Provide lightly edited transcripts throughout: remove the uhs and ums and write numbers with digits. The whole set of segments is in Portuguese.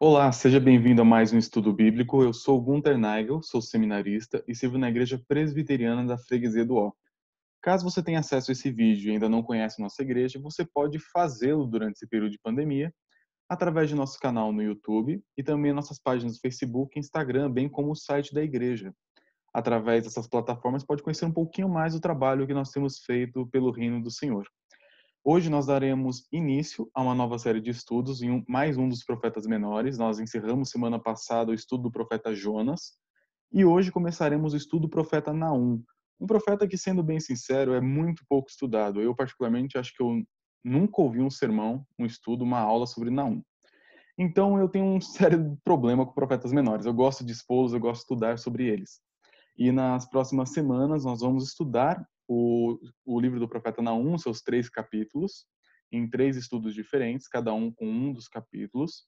Olá, seja bem-vindo a mais um estudo bíblico. Eu sou o Gunter Nagel, sou seminarista e sirvo na Igreja Presbiteriana da Freguesia do Ó. Caso você tenha acesso a esse vídeo e ainda não conhece nossa igreja, você pode fazê-lo durante esse período de pandemia através de nosso canal no YouTube e também nossas páginas no Facebook e Instagram, bem como o site da igreja. Através dessas plataformas, pode conhecer um pouquinho mais do trabalho que nós temos feito pelo reino do Senhor. Hoje nós daremos início a uma nova série de estudos em mais um dos profetas menores. Nós encerramos semana passada o estudo do profeta Jonas e hoje começaremos o estudo do profeta Naum. Um profeta que, sendo bem sincero, é muito pouco estudado. Eu, particularmente, acho que eu nunca ouvi um sermão, um estudo, uma aula sobre Naum. Então eu tenho um sério problema com profetas menores. Eu gosto de expô-los, eu gosto de estudar sobre eles. E nas próximas semanas nós vamos estudar o livro do profeta Naum, seus 3 capítulos, em 3 estudos diferentes, cada um com um dos capítulos.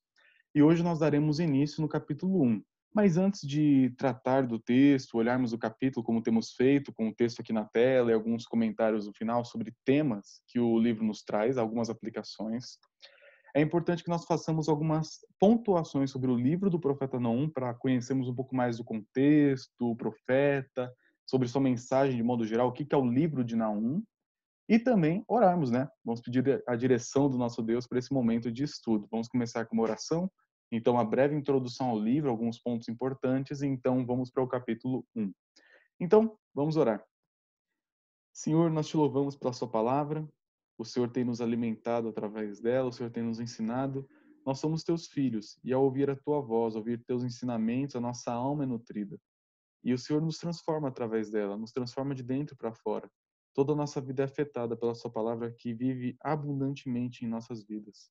E hoje nós daremos início no capítulo 1. Mas antes de tratar do texto, olharmos o capítulo como temos feito, com o texto aqui na tela e alguns comentários no final sobre temas que o livro nos traz, algumas aplicações, é importante que nós façamos algumas pontuações sobre o livro do profeta Naum para conhecermos um pouco mais do contexto, o profeta, sobre sua mensagem de modo geral, o que é o livro de Naum, e também orarmos, né? Vamos pedir a direção do nosso Deus para esse momento de estudo. Vamos começar com uma oração, então uma breve introdução ao livro, alguns pontos importantes, e então vamos para o capítulo 1. Então, vamos orar. Senhor, nós te louvamos pela sua palavra, o Senhor tem nos alimentado através dela, o Senhor tem nos ensinado. Nós somos teus filhos e ao ouvir a tua voz, ouvir teus ensinamentos, a nossa alma é nutrida. E o Senhor nos transforma através dela, nos transforma de dentro para fora. Toda a nossa vida é afetada pela sua palavra que vive abundantemente em nossas vidas.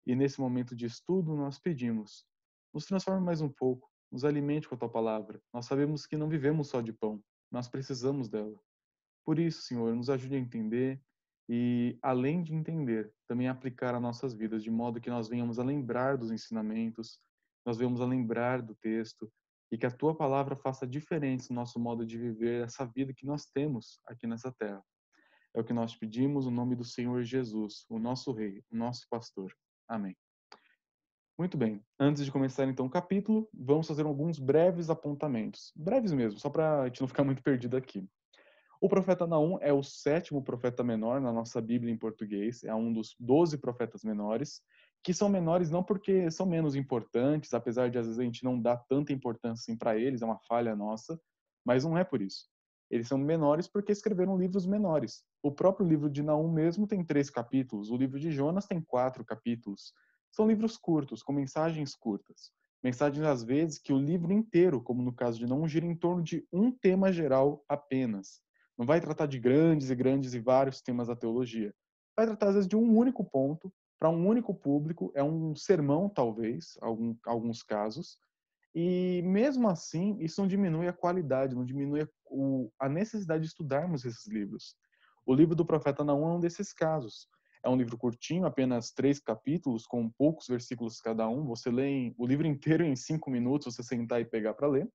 E nesse momento de estudo nós pedimos, nos transforme mais um pouco, nos alimente com a tua palavra. Nós sabemos que não vivemos só de pão, nós precisamos dela. Por isso, Senhor, nos ajude a entender e, além de entender, também aplicar a nossas vidas, de modo que nós venhamos a lembrar dos ensinamentos, nós venhamos a lembrar do texto e que a tua palavra faça diferença no nosso modo de viver essa vida que nós temos aqui nessa terra. É o que nós pedimos no nome do Senhor Jesus, o nosso Rei, o nosso Pastor. Amém. Muito bem. Antes de começar então o capítulo, vamos fazer alguns breves apontamentos. Breves mesmo, só para a gente não ficar muito perdido aqui. O profeta Naum é o 7º profeta menor na nossa Bíblia em português, é um dos 12 profetas menores, que são menores não porque são menos importantes, apesar de às vezes a gente não dar tanta importância assim para eles, é uma falha nossa, mas não é por isso. Eles são menores porque escreveram livros menores. O próprio livro de Naum mesmo tem 3 capítulos, o livro de Jonas tem 4 capítulos. São livros curtos, com mensagens curtas. Mensagens, às vezes, que o livro inteiro, como no caso de Naum, gira em torno de um tema geral apenas. Não vai tratar de grandes e vários temas da teologia. Vai tratar, às vezes, de um único ponto, para um único público. É um sermão, talvez, alguns casos. E, mesmo assim, isso não diminui a qualidade, não diminui a necessidade de estudarmos esses livros. O livro do profeta Naum é um desses casos. É um livro curtinho, apenas 3 capítulos, com poucos versículos cada um. Você lê o livro inteiro em 5 minutos, você sentar e pegar para ler.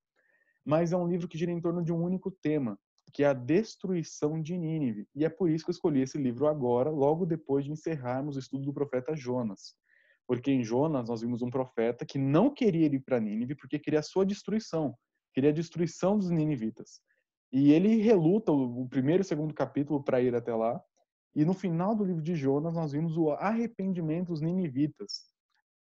Mas é um livro que gira em torno de um único tema, que é a destruição de Nínive. E é por isso que eu escolhi esse livro agora, logo depois de encerrarmos o estudo do profeta Jonas. Porque em Jonas nós vimos um profeta que não queria ir para Nínive porque queria a sua destruição, queria a destruição dos ninivitas. E ele reluta o primeiro e o segundo capítulo para ir até lá. E no final do livro de Jonas nós vimos o arrependimento dos ninivitas,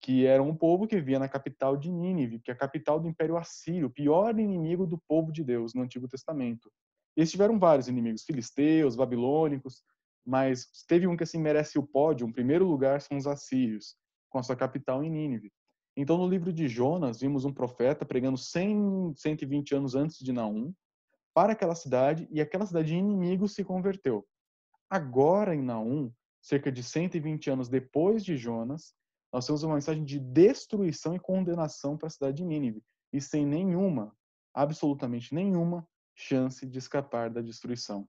que era um povo que vivia na capital de Nínive, que é a capital do Império Assírio, o pior inimigo do povo de Deus no Antigo Testamento. Eles tiveram vários inimigos, filisteus, babilônicos, mas teve um que assim merece o pódio, o primeiro lugar são os assírios, com a sua capital em Nínive. Então, no livro de Jonas, vimos um profeta pregando 120 anos antes de Naum para aquela cidade, e aquela cidade de inimigos se converteu. Agora, em Naum, cerca de 120 anos depois de Jonas, nós temos uma mensagem de destruição e condenação para a cidade de Nínive, e sem nenhuma, absolutamente nenhuma, chance de escapar da destruição.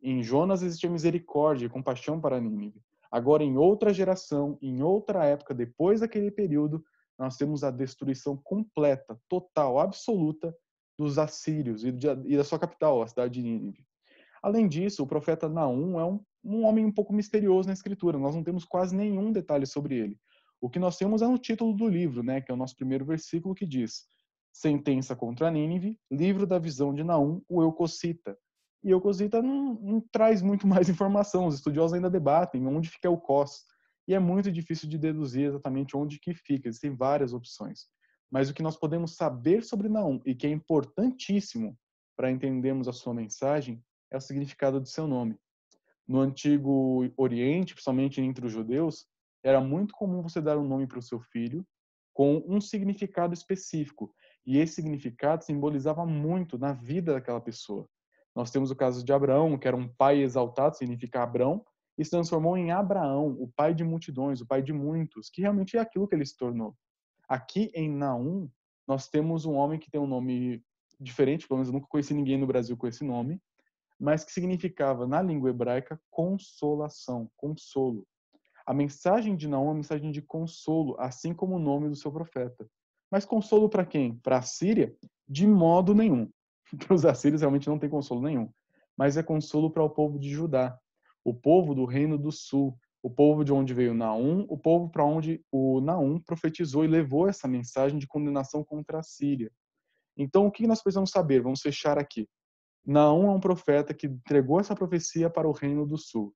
Em Jonas existia misericórdia e compaixão para Nínive. Agora, em outra geração, em outra época, depois daquele período, nós temos a destruição completa, total, absoluta dos assírios e da sua capital, a cidade de Nínive. Além disso, o profeta Naum é um homem um pouco misterioso na escritura. Nós não temos quase nenhum detalhe sobre ele. O que nós temos é no título do livro, né, que é o nosso primeiro versículo, que diz: Sentença contra Nínive, livro da visão de Naum, o Eucocita. E Eucocita não traz muito mais informação, os estudiosos ainda debatem onde fica o Cos. E é muito difícil de deduzir exatamente onde que fica, existem várias opções. Mas o que nós podemos saber sobre Naum, e que é importantíssimo para entendermos a sua mensagem, é o significado do seu nome. No Antigo Oriente, principalmente entre os judeus, era muito comum você dar um nome para o seu filho com um significado específico. E esse significado simbolizava muito na vida daquela pessoa. Nós temos o caso de Abraão, que era um pai exaltado, significa Abrão, e se transformou em Abraão, o pai de multidões, o pai de muitos, que realmente é aquilo que ele se tornou. Aqui em Naum, nós temos um homem que tem um nome diferente, pelo menos eu nunca conheci ninguém no Brasil com esse nome, mas que significava, na língua hebraica, consolação, consolo. A mensagem de Naum é uma mensagem de consolo, assim como o nome do seu profeta. Mas consolo para quem? Para a Síria? De modo nenhum. Para os assírios realmente não tem consolo nenhum. Mas é consolo para o povo de Judá, o povo do Reino do Sul, o povo de onde veio Naum, o povo para onde o Naum profetizou e levou essa mensagem de condenação contra a Síria. Então, o que nós precisamos saber? Vamos fechar aqui. Naum é um profeta que entregou essa profecia para o Reino do Sul.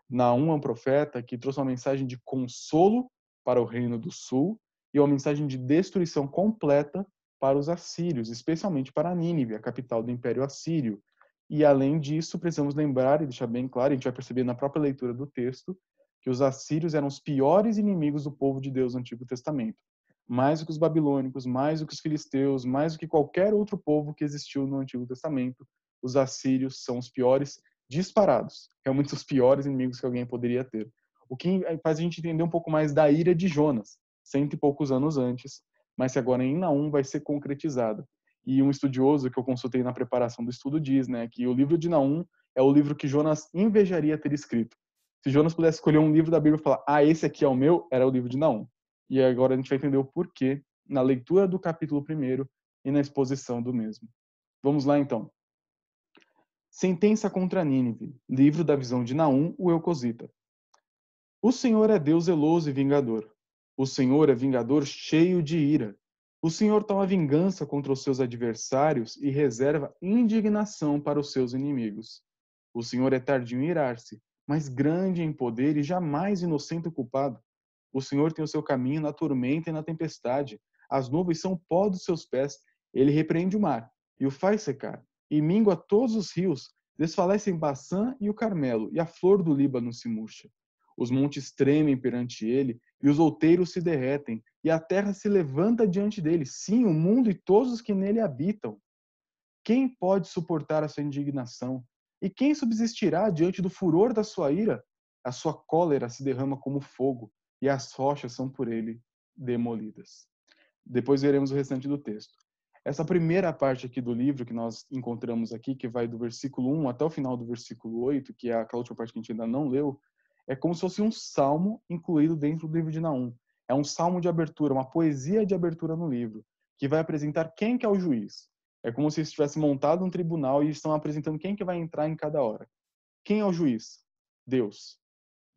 Naum é um profeta que trouxe uma mensagem de consolo para o Reino do Sul e uma mensagem de destruição completa para os assírios, especialmente para Nínive, a capital do Império Assírio. E, além disso, precisamos lembrar e deixar bem claro, a gente vai perceber na própria leitura do texto, que os assírios eram os piores inimigos do povo de Deus no Antigo Testamento. Mais do que os babilônicos, mais do que os filisteus, mais do que qualquer outro povo que existiu no Antigo Testamento, os assírios são os piores disparados. Realmente os piores inimigos que alguém poderia ter. O que faz a gente entender um pouco mais da ira de Jonas, 100 e poucos anos antes, mas que agora em Naum vai ser concretizada. E um estudioso que eu consultei na preparação do estudo diz, né, que o livro de Naum é o livro que Jonas invejaria ter escrito. Se Jonas pudesse escolher um livro da Bíblia e falar, esse aqui é o meu, era o livro de Naum. E agora a gente vai entender o porquê na leitura do capítulo 1 e na exposição do mesmo. Vamos lá então. Sentença contra Nínive, livro da visão de Naum, o Eucosita. O Senhor é Deus zeloso e vingador. O Senhor é vingador cheio de ira. O Senhor toma vingança contra os seus adversários e reserva indignação para os seus inimigos. O Senhor é tardio em irar-se, mas grande em poder e jamais inocente o culpado. O Senhor tem o seu caminho na tormenta e na tempestade. As nuvens são o pó dos seus pés. Ele repreende o mar e o faz secar, e mingua todos os rios. Desfalecem Baçã e o Carmelo, e a flor do Líbano se murcha. Os montes tremem perante ele, e os outeiros se derretem, e a terra se levanta diante dele. Sim, o mundo e todos os que nele habitam. Quem pode suportar a sua indignação? E quem subsistirá diante do furor da sua ira? A sua cólera se derrama como fogo, e as rochas são por ele demolidas. Depois veremos o restante do texto. Essa primeira parte aqui do livro que nós encontramos aqui, que vai do versículo 1 até o final do versículo 8, que é aquela última parte que a gente ainda não leu, é como se fosse um salmo incluído dentro do livro de Naum. É um salmo de abertura, uma poesia de abertura no livro, que vai apresentar quem que é o juiz. É como se estivesse montado um tribunal e estão apresentando quem que vai entrar em cada hora. Quem é o juiz? Deus.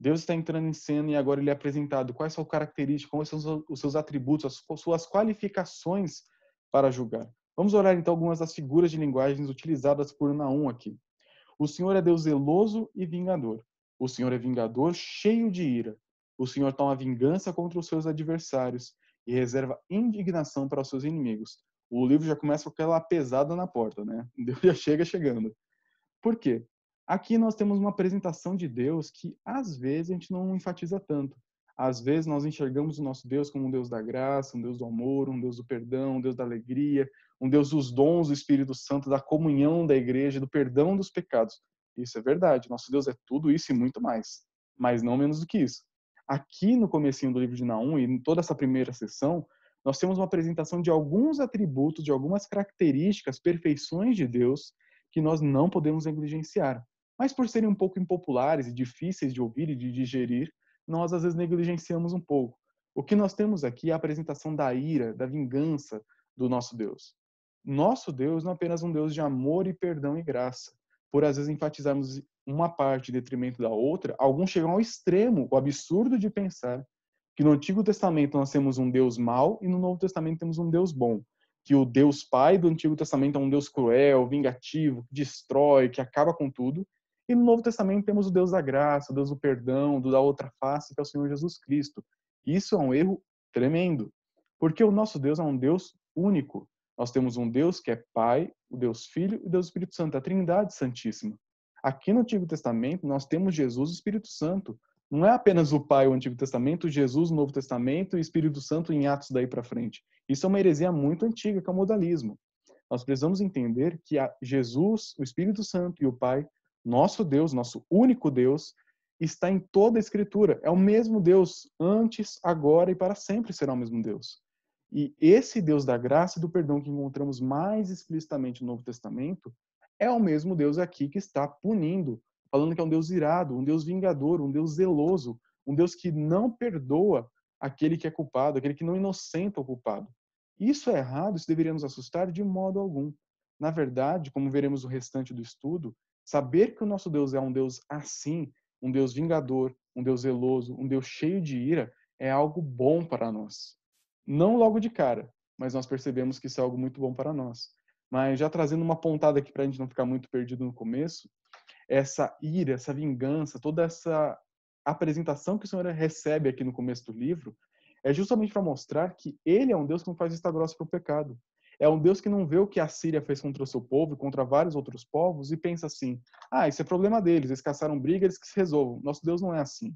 Deus está entrando em cena e agora ele é apresentado. Quais são as características, quais são os seus atributos, as suas qualificações para julgar. Vamos olhar então algumas das figuras de linguagens utilizadas por Naum aqui. O Senhor é Deus zeloso e vingador. O Senhor é vingador cheio de ira. O Senhor toma vingança contra os seus adversários e reserva indignação para os seus inimigos. O livro já começa com aquela pesada na porta, né? Deus já chega chegando. Por quê? Aqui nós temos uma apresentação de Deus que, às vezes, a gente não enfatiza tanto. Às vezes, nós enxergamos o nosso Deus como um Deus da graça, um Deus do amor, um Deus do perdão, um Deus da alegria, um Deus dos dons do Espírito Santo, da comunhão da igreja, do perdão dos pecados. Isso é verdade. Nosso Deus é tudo isso e muito mais. Mas não menos do que isso. Aqui no comecinho do livro de Naum, e em toda essa primeira sessão, nós temos uma apresentação de alguns atributos, de algumas características, perfeições de Deus, que nós não podemos negligenciar. Mas por serem um pouco impopulares e difíceis de ouvir e de digerir, nós às vezes negligenciamos um pouco. O que nós temos aqui é a apresentação da ira, da vingança do nosso Deus. Nosso Deus não é apenas um Deus de amor e perdão e graça. Por às vezes enfatizarmos uma parte em detrimento da outra, alguns chegam ao extremo, o absurdo de pensar que no Antigo Testamento nós temos um Deus mau e no Novo Testamento temos um Deus bom. Que o Deus Pai do Antigo Testamento é um Deus cruel, vingativo, que destrói, que acaba com tudo. E no Novo Testamento temos o Deus da graça, o Deus do perdão, do da outra face, que é o Senhor Jesus Cristo. Isso é um erro tremendo, porque o nosso Deus é um Deus único. Nós temos um Deus que é Pai, o Deus Filho e o Deus Espírito Santo, a Trindade Santíssima. Aqui no Antigo Testamento nós temos Jesus e Espírito Santo. Não é apenas o Pai, o Antigo Testamento, Jesus, o Novo Testamento e Espírito Santo em Atos daí para frente. Isso é uma heresia muito antiga, que é o modalismo. Nós precisamos entender que Jesus, o Espírito Santo e o Pai, nosso Deus, nosso único Deus, está em toda a Escritura. É o mesmo Deus, antes, agora e para sempre será o mesmo Deus. E esse Deus da graça e do perdão que encontramos mais explicitamente no Novo Testamento é o mesmo Deus aqui que está punindo, falando que é um Deus irado, um Deus vingador, um Deus zeloso, um Deus que não perdoa aquele que é culpado, aquele que não inocenta o culpado. Isso é errado, isso deveria nos assustar de modo algum. Na verdade, como veremos no restante do estudo, saber que o nosso Deus é um Deus assim, um Deus vingador, um Deus zeloso, um Deus cheio de ira, é algo bom para nós. Não logo de cara, mas nós percebemos que isso é algo muito bom para nós. Mas já trazendo uma pontada aqui para a gente não ficar muito perdido no começo, essa ira, essa vingança, toda essa apresentação que o Senhor recebe aqui no começo do livro, é justamente para mostrar que ele é um Deus que não faz vista grossa para o pecado. É um Deus que não vê o que a Síria fez contra o seu povo e contra vários outros povos e pensa assim, isso é problema deles, eles caçaram briga, eles que se resolvam. Nosso Deus não é assim.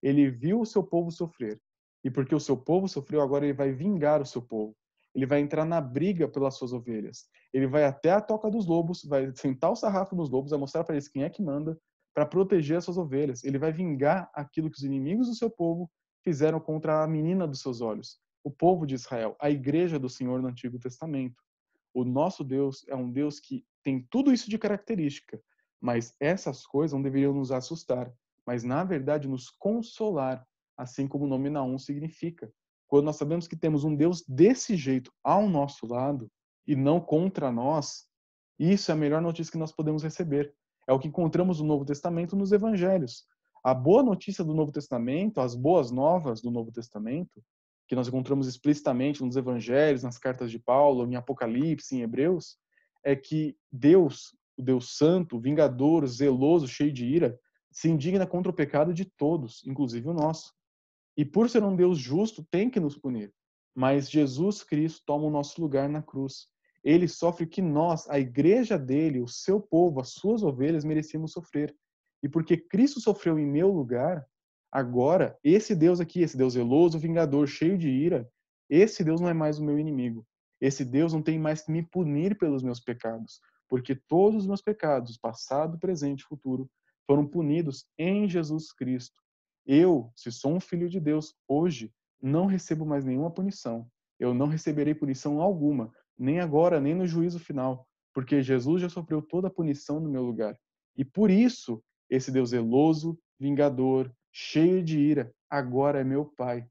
Ele viu o seu povo sofrer. E porque o seu povo sofreu, agora ele vai vingar o seu povo. Ele vai entrar na briga pelas suas ovelhas. Ele vai até a toca dos lobos, vai sentar o sarrafo nos lobos, vai mostrar para eles quem é que manda, para proteger as suas ovelhas. Ele vai vingar aquilo que os inimigos do seu povo fizeram contra a menina dos seus olhos, o povo de Israel, a igreja do Senhor no Antigo Testamento. O nosso Deus é um Deus que tem tudo isso de característica, mas essas coisas não deveriam nos assustar, mas na verdade nos consolar, assim como o nome Naum significa. Quando nós sabemos que temos um Deus desse jeito ao nosso lado e não contra nós, isso é a melhor notícia que nós podemos receber. É o que encontramos no Novo Testamento nos Evangelhos. A boa notícia do Novo Testamento, as boas novas do Novo Testamento, que nós encontramos explicitamente nos Evangelhos, nas cartas de Paulo, em Apocalipse, em Hebreus, é que Deus, o Deus santo, vingador, zeloso, cheio de ira, se indigna contra o pecado de todos, inclusive o nosso. E por ser um Deus justo, tem que nos punir. Mas Jesus Cristo toma o nosso lugar na cruz. Ele sofre o que nós, a igreja dele, o seu povo, as suas ovelhas, merecíamos sofrer. E porque Cristo sofreu em meu lugar, agora, esse Deus aqui, esse Deus zeloso, vingador, cheio de ira, esse Deus não é mais o meu inimigo. Esse Deus não tem mais que me punir pelos meus pecados, porque todos os meus pecados, passado, presente e futuro, foram punidos em Jesus Cristo. Eu, se sou um filho de Deus, hoje não recebo mais nenhuma punição. Eu não receberei punição alguma, nem agora, nem no juízo final, porque Jesus já sofreu toda a punição no meu lugar. E por isso, esse Deus zeloso, vingador, cheio de ira, agora é meu Pai.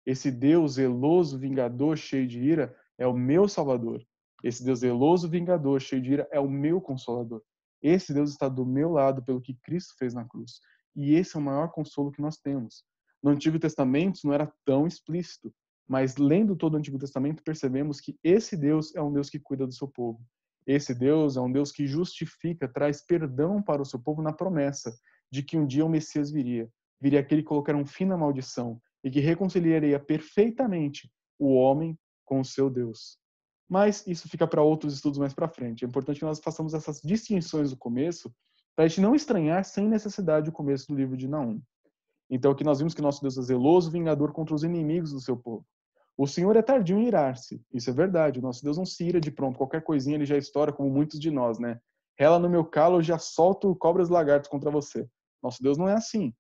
Esse Deus zeloso, vingador, cheio de ira, é o meu Salvador. Esse Deus zeloso, vingador, cheio de ira, é o meu Consolador. Esse Deus está do meu lado pelo que Cristo fez na cruz. E esse é o maior consolo que nós temos. No Antigo Testamento isso não era tão explícito, mas lendo todo o Antigo Testamento percebemos que esse Deus é um Deus que cuida do seu povo. Esse Deus é um Deus que justifica, traz perdão para o seu povo na promessa de que um dia o Messias viria. Viria aquele que colocaria um fim na maldição e que reconciliaria perfeitamente o homem com o seu Deus. Mas isso fica para outros estudos mais para frente. É importante que nós façamos essas distinções no começo, para a gente não estranhar sem necessidade o começo do livro de Naum. Então aqui nós vimos que nosso Deus é zeloso, vingador contra os inimigos do seu povo. O Senhor é tardio em irar-se. Isso é verdade. O nosso Deus não se ira de pronto. Qualquer coisinha ele já estoura, como muitos de nós, né? Rela no meu calo, eu já solto cobras e lagartos contra você. Nosso Deus não é assim,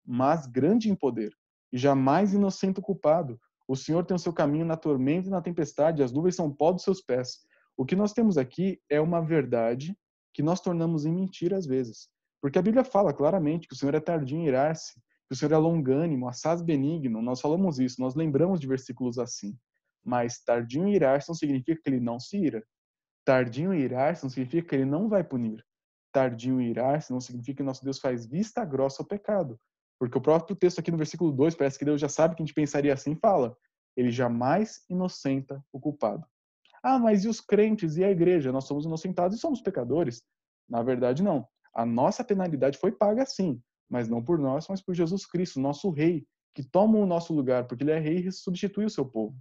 mas grande em poder, e jamais inocente o culpado. O Senhor tem o seu caminho na tormenta e na tempestade, as nuvens são pó dos seus pés. O que nós temos aqui é uma verdade que nós tornamos em mentira às vezes. Porque a Bíblia fala claramente que o Senhor é tardio em irar-se, que o Senhor é longânimo, assaz benigno. Nós falamos isso, nós lembramos de versículos assim. Mas tardio em irar-se não significa que ele não se ira. Tardio em irar-se não significa que ele não vai punir. Tardio em irar-se não significa que nosso Deus faz vista grossa ao pecado. Porque o próprio texto aqui no versículo 2, parece que Deus já sabe que a gente pensaria assim, fala, ele jamais inocenta o culpado. Ah, mas e os crentes e a igreja? Nós somos inocentados e somos pecadores? Na verdade, não. A nossa penalidade foi paga sim, mas não por nós, mas por Jesus Cristo, nosso rei, que toma o nosso lugar, porque ele é rei e substitui o seu povo.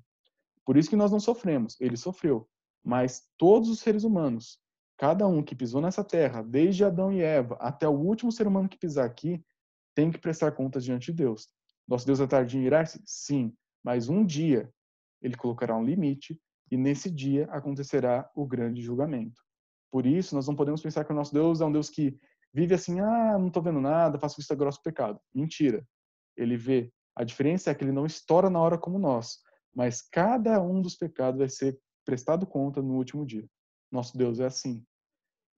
Por isso que nós não sofremos, ele sofreu. Mas todos os seres humanos, cada um que pisou nessa terra, desde Adão e Eva até o último ser humano que pisar aqui, tem que prestar contas diante de Deus. Nosso Deus é tardio em irar-se? Sim, mas um dia ele colocará um limite e nesse dia acontecerá o grande julgamento. Por isso, nós não podemos pensar que o nosso Deus é um Deus que vive assim, não estou vendo nada, faço vista grossa pro pecado. Mentira. Ele vê. A diferença é que ele não estoura na hora como nós, mas cada um dos pecados vai ser prestado conta no último dia. Nosso Deus é assim.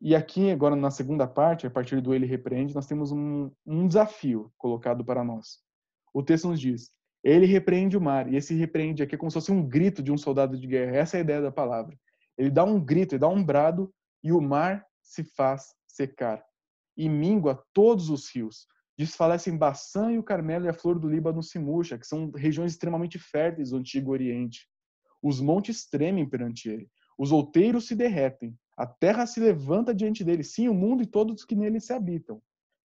E aqui, agora na segunda parte, a partir do ele repreende, nós temos um desafio colocado para nós. O texto nos diz, ele repreende o mar, e esse repreende aqui é como se fosse um grito de um soldado de guerra, essa é a ideia da palavra. Ele dá um grito, ele dá um brado, e o mar se faz secar, e mingua todos os rios. Desfalecem Baçã e o Carmelo e a flor do Líbano se murcha, que são regiões extremamente férteis do Antigo Oriente. Os montes tremem perante ele. Os outeiros se derretem. A terra se levanta diante dele. Sim, o mundo e todos que nele se habitam.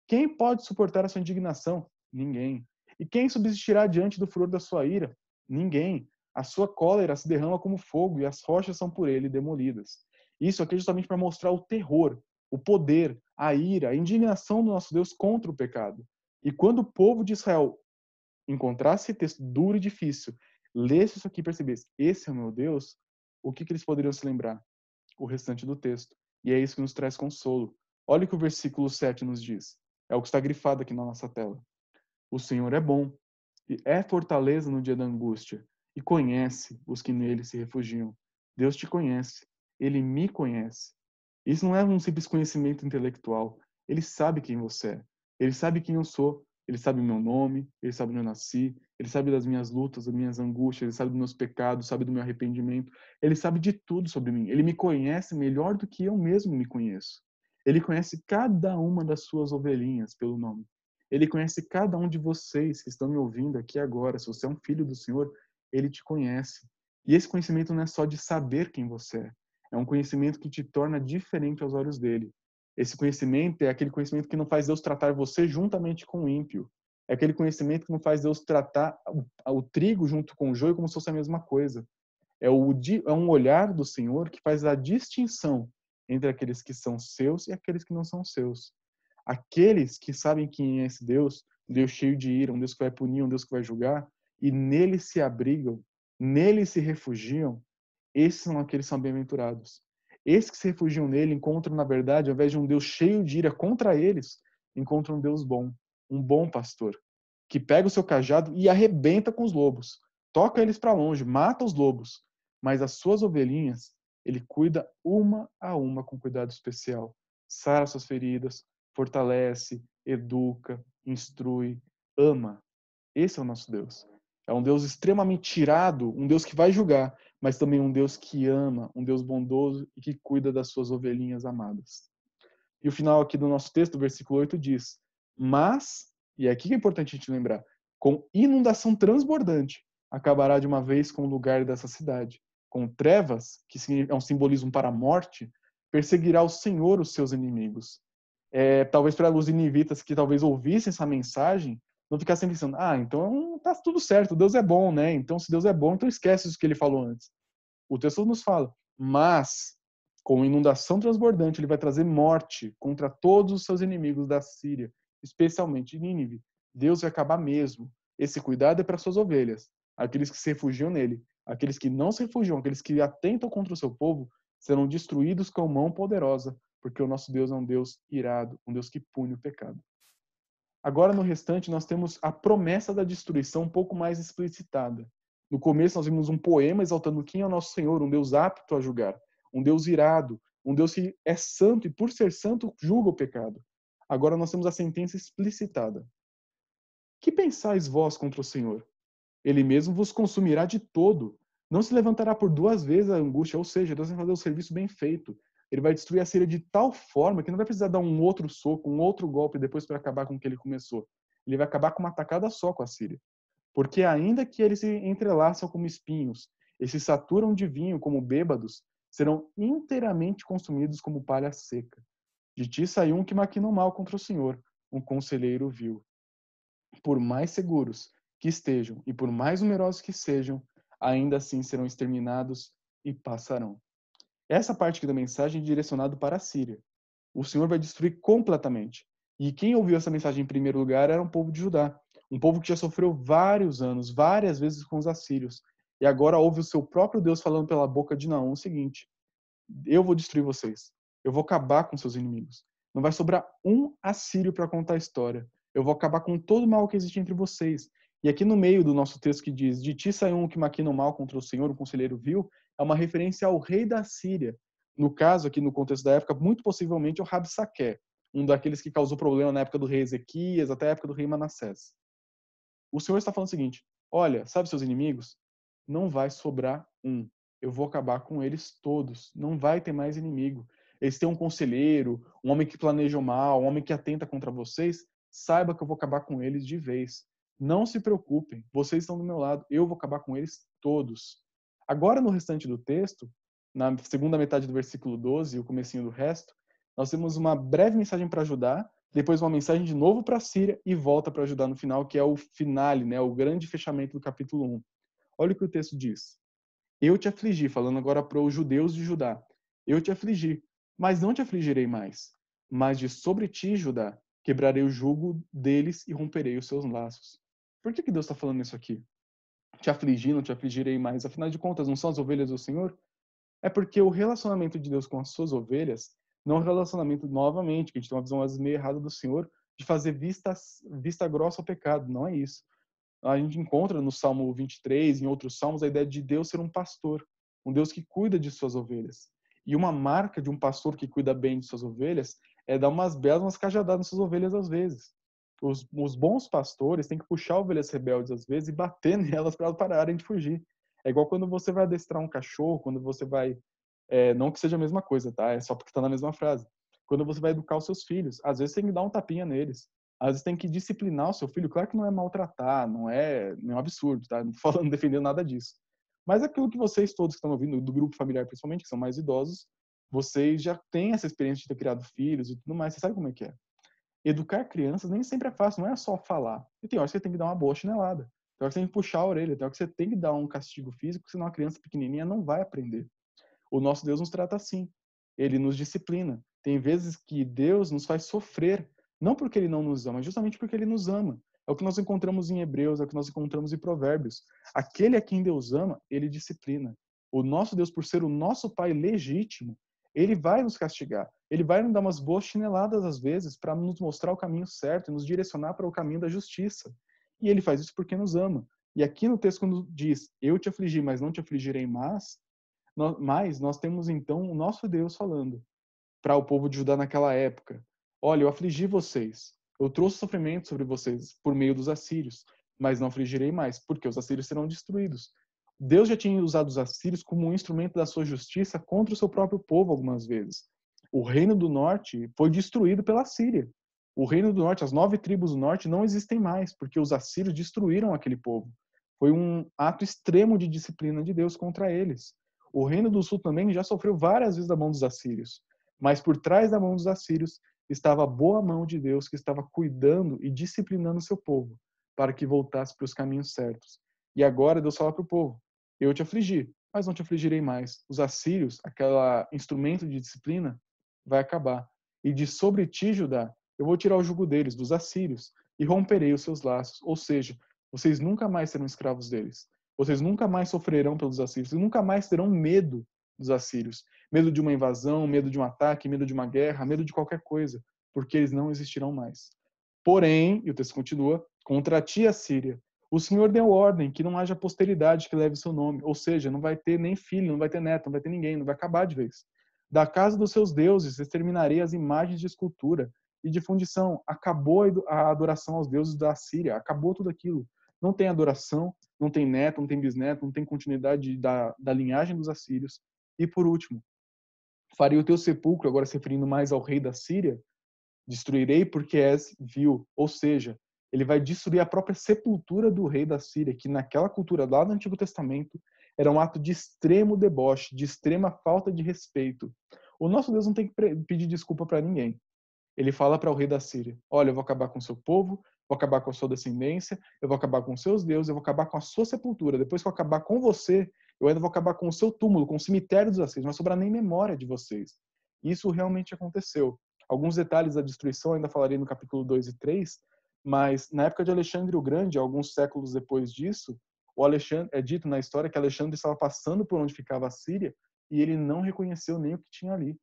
Quem pode suportar a sua indignação? Ninguém. E quem subsistirá diante do furor da sua ira? Ninguém. A sua cólera se derrama como fogo e as rochas são por ele demolidas. Isso aqui é justamente para mostrar o terror, o poder, a ira, a indignação do nosso Deus contra o pecado. E quando o povo de Israel encontrasse esse texto duro e difícil, lesse isso aqui e percebesse, esse é o meu Deus, o que eles poderiam se lembrar? O restante do texto. E é isso que nos traz consolo. Olha o que o versículo 7 nos diz. É o que está grifado aqui na nossa tela. O Senhor é bom, e é fortaleza no dia da angústia, e conhece os que nele se refugiam. Deus te conhece, ele me conhece. Isso não é um simples conhecimento intelectual. Ele sabe quem você é, ele sabe quem eu sou, ele sabe o meu nome, ele sabe onde eu nasci, ele sabe das minhas lutas, das minhas angústias, ele sabe dos meus pecados, sabe do meu arrependimento, ele sabe de tudo sobre mim. Ele me conhece melhor do que eu mesmo me conheço. Ele conhece cada uma das suas ovelhinhas pelo nome. Ele conhece cada um de vocês que estão me ouvindo aqui agora. Se você é um filho do Senhor, ele te conhece. E esse conhecimento não é só de saber quem você é. É um conhecimento que te torna diferente aos olhos dele. Esse conhecimento é aquele conhecimento que não faz Deus tratar você juntamente com o ímpio. É aquele conhecimento que não faz Deus tratar o trigo junto com o joio como se fosse a mesma coisa. É um olhar do Senhor que faz a distinção entre aqueles que são seus e aqueles que não são seus. Aqueles que sabem quem é esse Deus, um Deus cheio de ira, um Deus que vai punir, um Deus que vai julgar, e nele se abrigam, nele se refugiam, esses são aqueles que são bem-aventurados. Esses que se refugiam nele encontram, na verdade, ao invés de um Deus cheio de ira contra eles, encontram um Deus bom, um bom pastor, que pega o seu cajado e arrebenta com os lobos, toca eles para longe, mata os lobos, mas as suas ovelhinhas, ele cuida uma a uma com cuidado especial, sara suas feridas, fortalece, educa, instrui, ama. Esse é o nosso Deus. É um Deus extremamente irado, um Deus que vai julgar, mas também um Deus que ama, um Deus bondoso e que cuida das suas ovelhinhas amadas. E o final aqui do nosso texto, versículo 8, diz: Mas, e é aqui que é importante a gente lembrar, com inundação transbordante, acabará de uma vez com o lugar dessa cidade. Com trevas, que é um simbolismo para a morte, perseguirá o Senhor os seus inimigos. Talvez para os ninivitas que talvez ouvissem essa mensagem, não ficassem pensando, então tá tudo certo, Deus é bom, né? Então se Deus é bom, então esquece isso que ele falou antes. O texto nos fala, mas com inundação transbordante, ele vai trazer morte contra todos os seus inimigos da Síria, especialmente de Nínive. Deus vai acabar mesmo. Esse cuidado é para suas ovelhas, aqueles que se refugiam nele. Aqueles que não se refugiam, aqueles que atentam contra o seu povo, serão destruídos com mão poderosa, porque o nosso Deus é um Deus irado, um Deus que pune o pecado. Agora, no restante, nós temos a promessa da destruição um pouco mais explicitada. No começo, nós vimos um poema exaltando quem é o nosso Senhor, um Deus apto a julgar, um Deus irado, um Deus que é santo e, por ser santo, julga o pecado. Agora, nós temos a sentença explicitada. Que pensais vós contra o Senhor? Ele mesmo vos consumirá de todo. Não se levantará por duas vezes a angústia, ou seja, Deus vai fazer o serviço bem feito. Ele vai destruir a Síria de tal forma que não vai precisar dar um outro soco, um outro golpe depois para acabar com o que ele começou. Ele vai acabar com uma tacada só com a Síria. Porque ainda que eles se entrelaçam como espinhos e se saturam de vinho como bêbados, serão inteiramente consumidos como palha seca. De ti saiu um que maquina o mal contra o Senhor, um conselheiro vil. Por mais seguros que estejam e por mais numerosos que sejam, ainda assim serão exterminados e passarão. Essa parte aqui da mensagem é direcionada para a Síria. O Senhor vai destruir completamente. E quem ouviu essa mensagem em primeiro lugar era um povo de Judá, um povo que já sofreu vários anos, várias vezes com os assírios. E agora ouve o seu próprio Deus falando pela boca de Naum o seguinte: eu vou destruir vocês. Eu vou acabar com seus inimigos. Não vai sobrar um assírio para contar a história. Eu vou acabar com todo o mal que existe entre vocês. E aqui no meio do nosso texto que diz: de ti saiu um que maquina o mal contra o Senhor, o conselheiro vil, é uma referência ao rei da Síria. No caso, aqui no contexto da época, muito possivelmente o Rabsaqué, um daqueles que causou problema na época do rei Ezequias, até a época do rei Manassés. O Senhor está falando o seguinte: olha, sabe seus inimigos? Não vai sobrar um. Eu vou acabar com eles todos. Não vai ter mais inimigo. Eles têm um conselheiro, um homem que planeja o mal, um homem que atenta contra vocês. Saiba que eu vou acabar com eles de vez. Não se preocupem, vocês estão do meu lado. Eu vou acabar com eles todos. Agora, no restante do texto, na segunda metade do versículo 12 e o comecinho do resto, nós temos uma breve mensagem para ajudar, depois uma mensagem de novo para a Síria e volta para ajudar no final, que é o finale, né, o grande fechamento do capítulo 1. Olha o que o texto diz. Eu te afligi, falando agora para os judeus de Judá. Eu te afligi, mas não te afligirei mais. Mas de sobre ti, Judá, quebrarei o jugo deles e romperei os seus laços. Por que Deus está falando isso aqui? Te afligir, não te afligirei mais. Afinal de contas, não são as ovelhas do Senhor? É porque o relacionamento de Deus com as suas ovelhas não é um relacionamento, novamente, que a gente tem uma visão às vezes meio errada do Senhor, de fazer vista grossa ao pecado. Não é isso. A gente encontra no Salmo 23, em outros salmos, a ideia de Deus ser um pastor, um Deus que cuida de suas ovelhas. E uma marca de um pastor que cuida bem de suas ovelhas é dar umas belas, umas cajadadas nas suas ovelhas às vezes. Os bons pastores têm que puxar ovelhas rebeldes às vezes e bater nelas para elas pararem de fugir. É igual quando você vai adestrar um cachorro, quando você vai não que seja a mesma coisa, tá? É só porque está na mesma frase. Quando você vai educar os seus filhos, às vezes tem que dar um tapinha neles. Às vezes tem que disciplinar o seu filho. Claro que não é maltratar, não é nenhum absurdo, tá? Não tô falando, defendendo nada disso. Mas aquilo que vocês todos que estão ouvindo, do grupo familiar principalmente, que são mais idosos, vocês já têm essa experiência de ter criado filhos e tudo mais. Você sabe como é que é. Educar crianças nem sempre é fácil, não é só falar. E tem horas que você tem que dar uma boa chinelada. Tem horas que você tem que puxar a orelha, tem horas que você tem que dar um castigo físico, senão a criança pequenininha não vai aprender. O nosso Deus nos trata assim. Ele nos disciplina. Tem vezes que Deus nos faz sofrer, não porque ele não nos ama, justamente porque ele nos ama. É o que nós encontramos em Hebreus, é o que nós encontramos em Provérbios. Aquele a quem Deus ama, ele disciplina. O nosso Deus, por ser o nosso Pai legítimo, ele vai nos castigar. Ele vai nos dar umas boas chineladas às vezes para nos mostrar o caminho certo e nos direcionar para o caminho da justiça. E ele faz isso porque nos ama. E aqui no texto, quando diz, eu te afligi, mas não te afligirei mais, mas nós temos então o nosso Deus falando para o povo de Judá naquela época: olha, eu afligi vocês, eu trouxe sofrimento sobre vocês por meio dos assírios, mas não afligirei mais, porque os assírios serão destruídos. Deus já tinha usado os assírios como um instrumento da sua justiça contra o seu próprio povo algumas vezes. O reino do norte foi destruído pela Síria. O reino do norte, as 9 tribos do norte não existem mais, porque os assírios destruíram aquele povo. Foi um ato extremo de disciplina de Deus contra eles. O reino do sul também já sofreu várias vezes da mão dos assírios, mas por trás da mão dos assírios estava a boa mão de Deus que estava cuidando e disciplinando o seu povo para que voltasse para os caminhos certos. E agora Deus fala para o povo: eu te afligi, mas não te afligirei mais. Os assírios, aquele instrumento de disciplina, vai acabar. E de sobre ti, Judá, eu vou tirar o jugo deles, dos assírios, e romperei os seus laços. Ou seja, vocês nunca mais serão escravos deles. Vocês nunca mais sofrerão pelos assírios. Vocês nunca mais terão medo dos assírios. Medo de uma invasão, medo de um ataque, medo de uma guerra, medo de qualquer coisa, porque eles não existirão mais. Porém, e o texto continua, contra ti, Assíria, o Senhor deu ordem que não haja posteridade que leve o seu nome. Ou seja, não vai ter nem filho, não vai ter neto, não vai ter ninguém, não vai acabar de vez. Da casa dos seus deuses exterminarei as imagens de escultura e de fundição. Acabou a adoração aos deuses da Síria, acabou tudo aquilo. Não tem adoração, não tem neto, não tem bisneto, não tem continuidade da linhagem dos assírios. E por último, farei o teu sepulcro, agora se referindo mais ao rei da Síria, destruirei porque és vil. Ou seja, Ele vai destruir a própria sepultura do rei da Síria, que naquela cultura lá do Antigo Testamento era um ato de extremo deboche, de extrema falta de respeito. O nosso Deus não tem que pedir desculpa para ninguém. Ele fala para o rei da Síria: olha, eu vou acabar com o seu povo, vou acabar com a sua descendência, eu vou acabar com os seus deuses, eu vou acabar com a sua sepultura. Depois que eu acabar com você, eu ainda vou acabar com o seu túmulo, com o cemitério dos assírios, não vai sobrar nem memória de vocês. Isso realmente aconteceu. Alguns detalhes da destruição ainda falarei no capítulo 2 e 3, mas na época de Alexandre o Grande, alguns séculos depois disso, o Alexandre, é dito na história que Alexandre estava passando por onde ficava a Síria e ele não reconheceu nem o que tinha ali.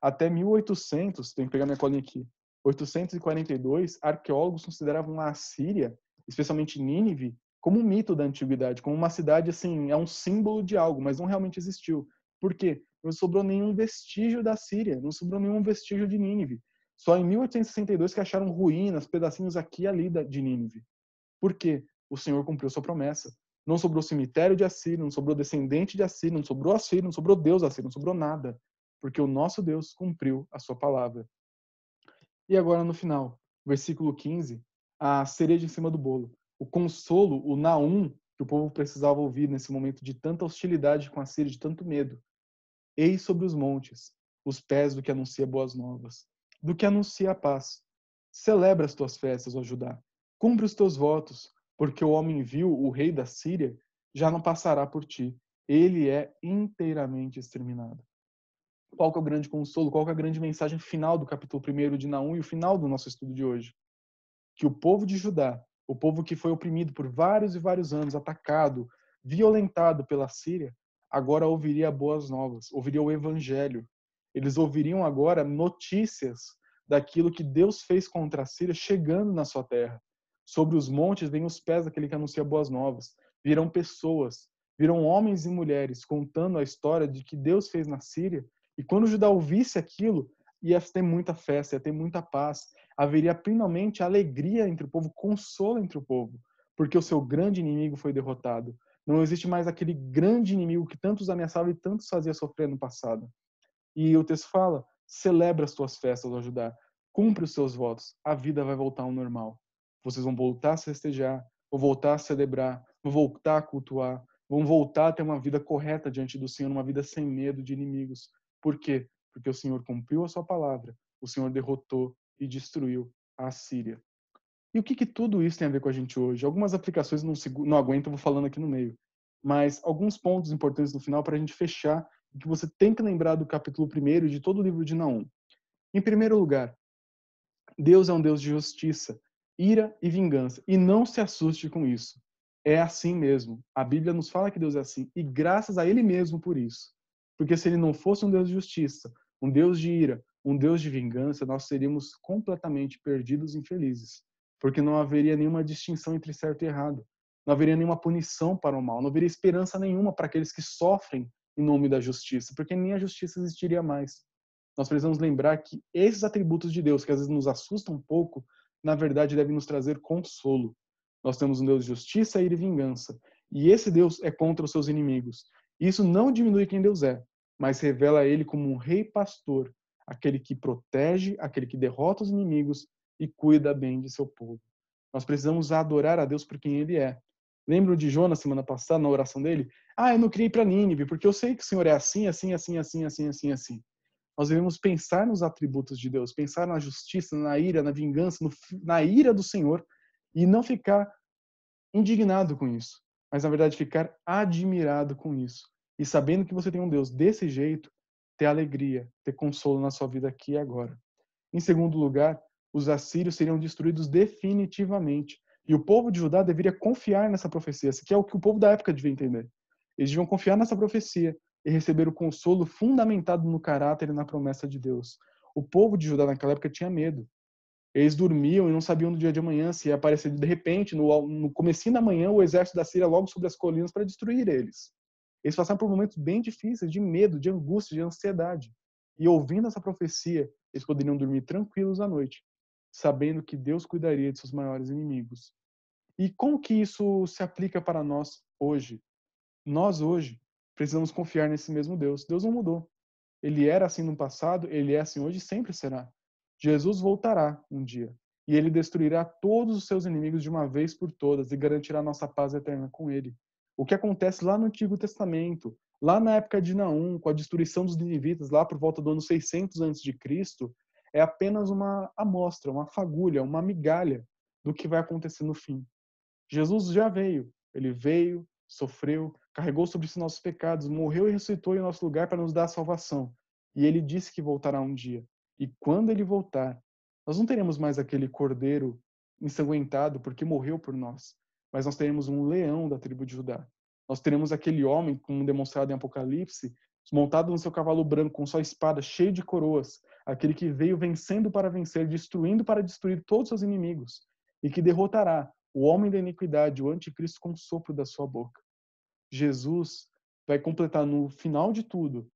Até 1800, tem que pegar minha colinha aqui, 842, arqueólogos consideravam a Assíria, especialmente Nínive, como um mito da antiguidade, como uma cidade assim, é um símbolo de algo, mas não realmente existiu. Por quê? Não sobrou nenhum vestígio da Síria, não sobrou nenhum vestígio de Nínive. Só em 1862 que acharam ruínas, pedacinhos aqui e ali de Nínive. Por quê? O Senhor cumpriu sua promessa. Não sobrou cemitério de Assírio, não sobrou descendente de Assírio, não sobrou Assírio, não sobrou Deus Assírio, não sobrou nada. Porque o nosso Deus cumpriu a sua palavra. E agora no final, versículo 15, a cereja em cima do bolo. O consolo, o Naum, que o povo precisava ouvir nesse momento de tanta hostilidade com a Síria, de tanto medo. Eis sobre os montes os pés do que anuncia boas novas, do que anuncia a paz. Celebra as tuas festas, ó Judá. Cumpre os teus votos, porque o homem vil, o rei da Síria, já não passará por ti. Ele é inteiramente exterminado. Qual que é o grande consolo? Qual que é a grande mensagem final do capítulo 1 de Naum e o final do nosso estudo de hoje? Que o povo de Judá, o povo que foi oprimido por vários e vários anos, atacado, violentado pela Síria, agora ouviria boas novas, ouviria o evangelho. Eles ouviriam agora notícias daquilo que Deus fez contra a Síria chegando na sua terra. Sobre os montes vêm os pés daquele que anuncia boas novas. Virão pessoas, virão homens e mulheres contando a história de que Deus fez na Síria. E quando Judá ouvisse aquilo, ia ter muita festa, ia ter muita paz, haveria finalmente alegria entre o povo, consolo entre o povo, porque o seu grande inimigo foi derrotado. Não existe mais aquele grande inimigo que tantos ameaçava e tantos fazia sofrer no passado. E o texto fala: celebra as tuas festas, ó Judá, cumpre os seus votos, a vida vai voltar ao normal. Vocês vão voltar a se festejar, vão voltar a celebrar, vão voltar a cultuar, vão voltar a ter uma vida correta diante do Senhor, uma vida sem medo de inimigos. Por quê? Porque o Senhor cumpriu a sua palavra, o Senhor derrotou e destruiu a Síria. E o que tudo isso tem a ver com a gente hoje? Algumas aplicações não aguento, eu vou falando aqui no meio. Mas alguns pontos importantes no final para a gente fechar, que você tem que lembrar do capítulo 1 de todo o livro de Naum. Em primeiro lugar, Deus é um Deus de justiça, ira e vingança. E não se assuste com isso. É assim mesmo. A Bíblia nos fala que Deus é assim. E graças a Ele mesmo por isso. Porque se Ele não fosse um Deus de justiça, um Deus de ira, um Deus de vingança, nós seríamos completamente perdidos e infelizes. Porque não haveria nenhuma distinção entre certo e errado. Não haveria nenhuma punição para o mal. Não haveria esperança nenhuma para aqueles que sofrem em nome da justiça. Porque nem a justiça existiria mais. Nós precisamos lembrar que esses atributos de Deus, que às vezes nos assustam um pouco, na verdade devem nos trazer consolo. Nós temos um Deus de justiça, ira e vingança. E esse Deus é contra os seus inimigos. Isso não diminui quem Deus é, mas revela ele como um rei pastor, aquele que protege, aquele que derrota os inimigos e cuida bem de seu povo. Nós precisamos adorar a Deus por quem ele é. Lembram de Jonas semana passada, na oração dele? Eu não criei para Nínive, porque eu sei que o Senhor é assim, assim, assim, assim, assim, assim, assim. Nós devemos pensar nos atributos de Deus, pensar na justiça, na ira, na vingança, na ira do Senhor e não ficar indignado com isso, mas na verdade ficar admirado com isso. E sabendo que você tem um Deus desse jeito, ter alegria, ter consolo na sua vida aqui e agora. Em segundo lugar, os assírios seriam destruídos definitivamente. E o povo de Judá deveria confiar nessa profecia, que é o que o povo da época devia entender. Eles deviam confiar nessa profecia e receber o consolo fundamentado no caráter e na promessa de Deus. O povo de Judá naquela época tinha medo. Eles dormiam e não sabiam do dia de amanhã se ia aparecer de repente, no comecinho da manhã, o exército da Síria logo sobre as colinas para destruir eles. Eles passaram por momentos bem difíceis, de medo, de angústia, de ansiedade. E ouvindo essa profecia, eles poderiam dormir tranquilos à noite, sabendo que Deus cuidaria de seus maiores inimigos. E como que isso se aplica para nós hoje? Nós hoje precisamos confiar nesse mesmo Deus. Deus não mudou. Ele era assim no passado, ele é assim hoje e sempre será. Jesus voltará um dia. e ele destruirá todos os seus inimigos de uma vez por todas e garantirá nossa paz eterna com ele. O que acontece lá no Antigo Testamento, lá na época de Naum, com a destruição dos ninivitas, lá por volta do ano 600 a.C., é apenas uma amostra, uma fagulha, uma migalha do que vai acontecer no fim. Jesus já veio, ele veio, sofreu, carregou sobre si nossos pecados, morreu e ressuscitou em nosso lugar para nos dar a salvação. E ele disse que voltará um dia. E quando ele voltar, nós não teremos mais aquele cordeiro ensanguentado porque morreu por nós, mas nós teremos um leão da tribo de Judá. Nós teremos aquele homem, como demonstrado em Apocalipse, montado no seu cavalo branco, com sua espada cheia de coroas, aquele que veio vencendo para vencer, destruindo para destruir todos os seus inimigos, e que derrotará o homem da iniquidade, o anticristo, com o sopro da sua boca. Jesus vai completar no final de tudo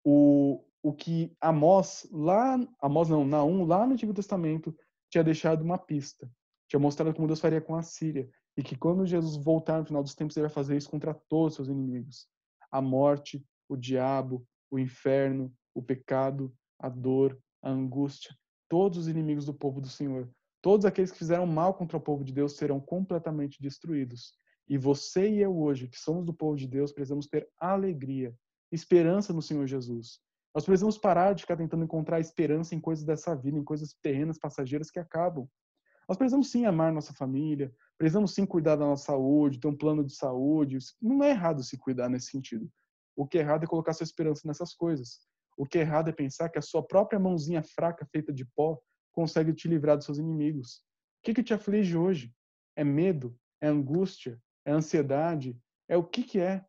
o que Naum, lá no Antigo Testamento, tinha deixado uma pista. Tinha mostrado como Deus faria com a Síria. E que quando Jesus voltar no final dos tempos, ele vai fazer isso contra todos os seus inimigos. A morte, o diabo, o inferno, o pecado, a dor, a angústia. Todos os inimigos do povo do Senhor. Todos aqueles que fizeram mal contra o povo de Deus serão completamente destruídos. E você e eu hoje, que somos do povo de Deus, precisamos ter alegria, esperança no Senhor Jesus. Nós precisamos parar de ficar tentando encontrar esperança em coisas dessa vida, em coisas terrenas, passageiras que acabam. Nós precisamos sim amar nossa família, precisamos sim cuidar da nossa saúde, ter um plano de saúde. Não é errado se cuidar nesse sentido. O que é errado é colocar sua esperança nessas coisas. O que é errado é pensar que a sua própria mãozinha fraca, feita de pó, consegue te livrar dos seus inimigos. O que te aflige hoje? É medo? É angústia? É ansiedade? É o que é?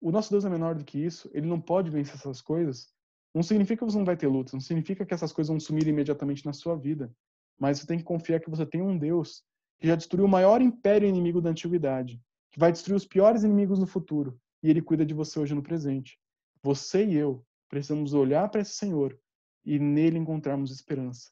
O nosso Deus é menor do que isso, ele não pode vencer essas coisas. Não significa que você não vai ter lutas, não significa que essas coisas vão sumir imediatamente na sua vida. Mas você tem que confiar que você tem um Deus que já destruiu o maior império inimigo da antiguidade, que vai destruir os piores inimigos no futuro, e ele cuida de você hoje no presente. Você e eu precisamos olhar para esse Senhor e nele encontrarmos esperança.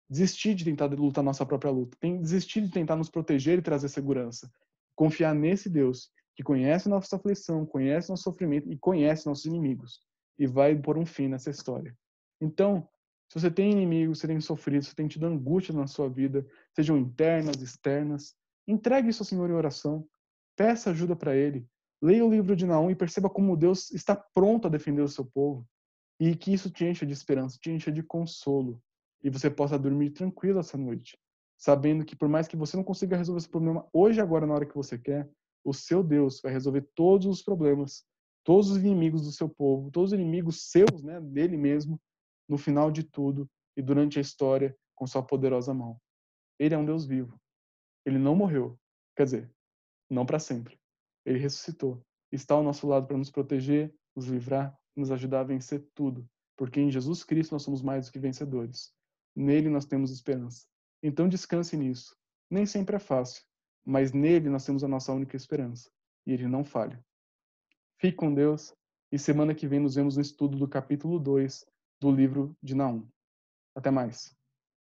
Desistir de tentar lutar nossa própria luta, desistir de tentar nos proteger e trazer segurança. Confiar nesse Deus que conhece nossa aflição, conhece nosso sofrimento e conhece nossos inimigos e vai pôr um fim nessa história. Então, se você tem inimigos, você tem sofrido, você tem tido angústia na sua vida, sejam internas, externas, entregue isso ao Senhor em oração, peça ajuda para Ele, leia o livro de Naum e perceba como Deus está pronto a defender o seu povo e que isso te encha de esperança, te encha de consolo e você possa dormir tranquilo essa noite, sabendo que por mais que você não consiga resolver esse problema hoje, agora, na hora que você quer, o seu Deus vai resolver todos os problemas, todos os inimigos do seu povo, todos os inimigos seus, né, dele mesmo, no final de tudo e durante a história, com sua poderosa mão. Ele é um Deus vivo. Ele não morreu. Quer dizer, não para sempre. Ele ressuscitou. Está ao nosso lado para nos proteger, nos livrar, nos ajudar a vencer tudo. Porque em Jesus Cristo nós somos mais do que vencedores. Nele nós temos esperança. Então descanse nisso. Nem sempre é fácil, mas nele nós temos a nossa única esperança. E ele não falha. Fique com Deus e semana que vem nos vemos no estudo do capítulo 2 do livro de Naum. Até mais.